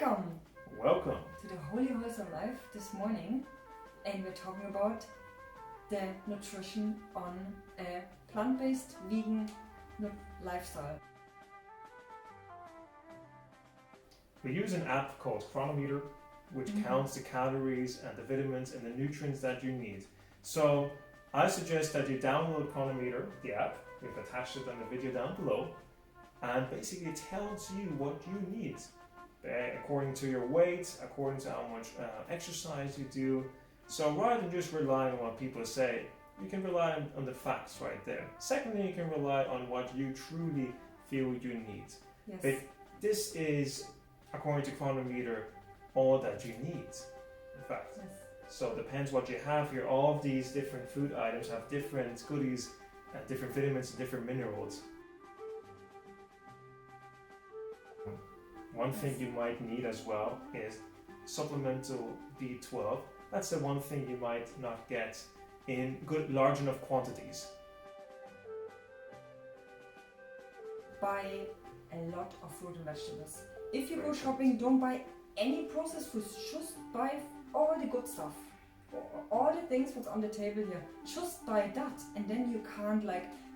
Welcome to the Holy Wholesome Life this morning, and we're talking about the nutrition on a plant-based vegan lifestyle. We use an app called Cronometer, which counts the calories and the vitamins and the nutrients that you need. So I suggest that you download Cronometer, the app. We've attached it on the video down below, and basically it tells you what you need according to your weight, according to how much exercise you do. So rather than just relying on what people say, you can rely on the facts right there. Secondly, you can rely on what you truly feel you need. Yes. But this is, according to Cronometer, all that you need, in fact. Yes. So it depends what you have here. All of these different food items have different goodies, different vitamins, and different minerals. One thing you might need as well is supplemental B12. That's the one thing you might not get in large enough quantities. Buy a lot of fruit and vegetables. If you go shopping, don't buy any processed foods. Just buy all the good stuff. All the things what's on the table here. Just buy that, and then you can't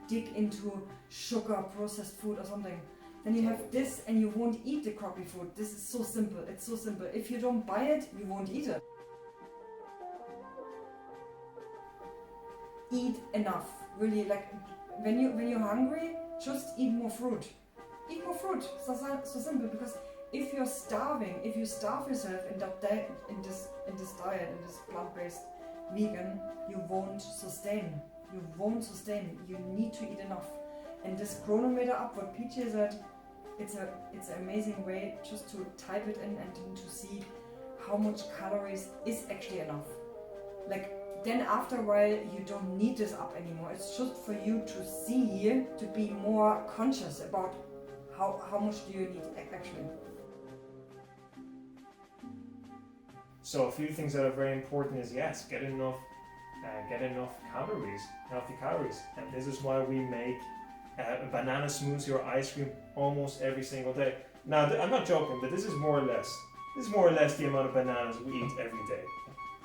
dig into sugar, processed food or something. Then you have this and you won't eat the crappy food. This is so simple. It's so simple. If you don't buy it, you won't eat it. Eat enough. Really, when you're hungry, just eat more fruit. Eat more fruit. So simple. Because if you're starving, if you starve yourself in that diet, in this diet, in this plant-based vegan, you won't sustain. You won't sustain. You need to eat enough. And this Cronometer app, what PJ said, it's an amazing way just to type it in and to see how much calories is actually enough. Then after a while you don't need this app anymore. It's just for you to see, to be more conscious about how much do you need actually. So a few things that are very important is yes, get enough calories, healthy calories, and this is why we make a banana smoothie or ice cream almost every single day. Now, I'm not joking, but this is more or less the amount of bananas we eat every day.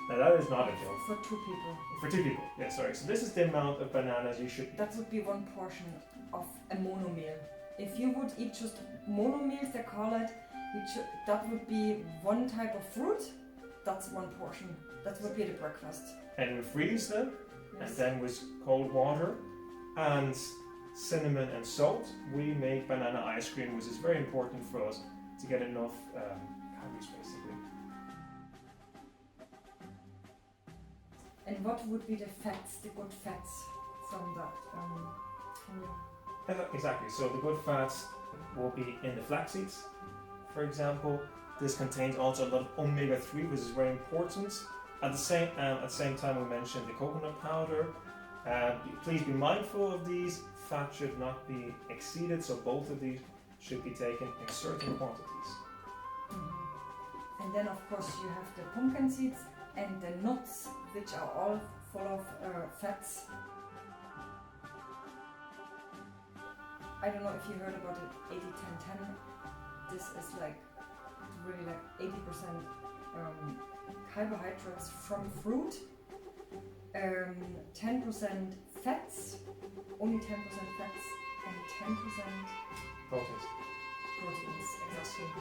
Now, that is not a joke. For two people. For two people, yeah, sorry. So this is the amount of bananas you should eat. That would be one portion of a mono meal. If you would eat just mono meals, they call it, that would be one type of fruit. That's one portion. That would be the breakfast. And we freeze them, yes. And then with cold water and cinnamon and salt, we make banana ice cream, which is very important for us to get enough calories, basically. And what would be the fats, the good fats from that? Exactly. So the good fats will be in the flax seeds, for example. This contains also a lot of omega-3, which is very important. At the same time, we mentioned the coconut powder. Please be mindful of these. Fat should not be exceeded, so both of these should be taken in certain quantities. Mm-hmm. And then, of course, you have the pumpkin seeds and the nuts, which are all full of fats. I don't know if you heard about it, 80-10-10. This is really 80% carbohydrates from fruit, 10% fats, only 10% fats, and 10% proteins.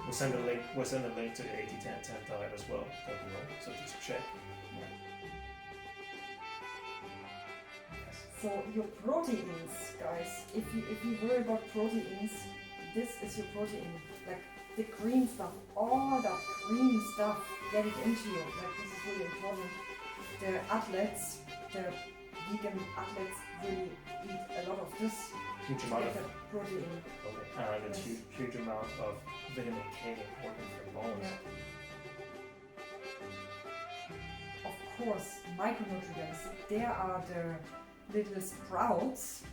Exactly. We'll send a link to the 80-10-10 diet as well, so just check. Yeah. Yes. For your proteins, guys, if you worry about proteins, this is your protein. The green stuff, all that green stuff, get it into you. This is really important. The athletes, the vegan athletes, really eat a lot of this. Huge amount of protein. Okay. And it's huge amount of vitamin K important for bones. Yeah. Of course, micronutrients. There are the little sprouts.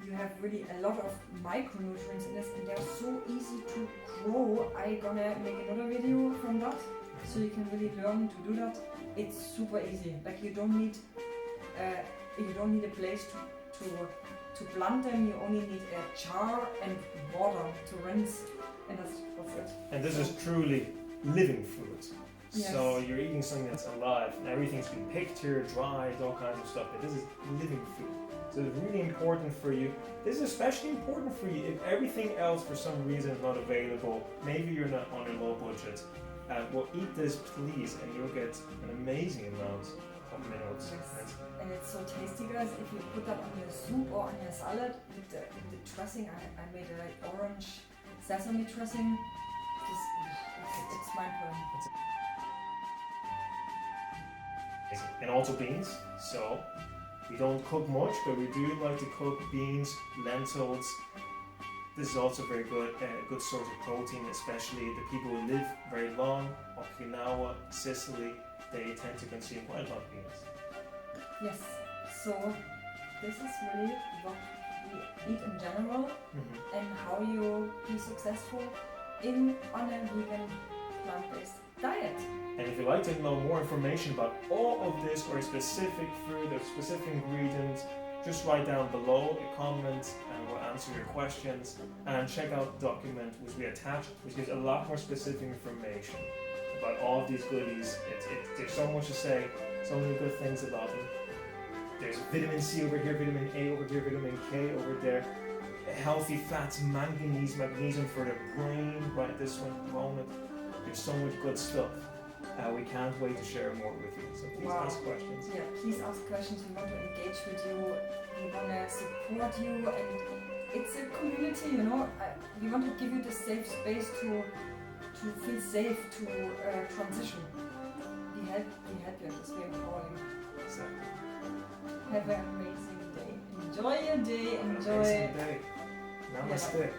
You have really a lot of micronutrients in this, and they're so easy to grow. I'm gonna make another video from that, so you can really learn to do that. It's super easy. You don't need a place to plant them. You only need a jar and water to rinse, and that's it. And this is truly living food. Yes. So you're eating something that's alive, and everything's been picked here, dried, all kinds of stuff. But this is living food. So it's really important for you. This is especially important for you if everything else for some reason is not available. Maybe you're not on a low budget. Well, eat this, please, and you'll get an amazing amount of minerals. Yes. And it's so tasty, guys. If you put that on your soup or on your salad with the dressing, I made a like orange sesame dressing. It's mind blowing. And also beans. So we don't cook much, but we do like to cook beans, lentils. This is also very good, a good source of protein, especially the people who live very long. Okinawa, Sicily, they tend to consume quite a lot of beans. Yes. So this is really what we eat in general, and how you be successful on a vegan plant-based diet. And if you'd like to know more information about all of this or a specific food or specific ingredient, just write down below a comment and we'll answer your questions. And check out the document which we attached, which gives a lot more specific information about all of these goodies. There's so much to say, so many good things about them. There's vitamin C over here, vitamin A over here, vitamin K over there. Healthy fats, manganese, magnesium for the brain, right? This one, walnut. There's so much good stuff. We can't wait to share more with you. So please ask questions. Yeah, please ask questions. We want to engage with you. We want to support you, and it's a community. You know, we want to give you the safe space to feel safe to transition. We help you in this. We empower you. Exactly. Have an amazing day. Enjoy your day. Enjoy. Amazing day. Namaste. Yeah.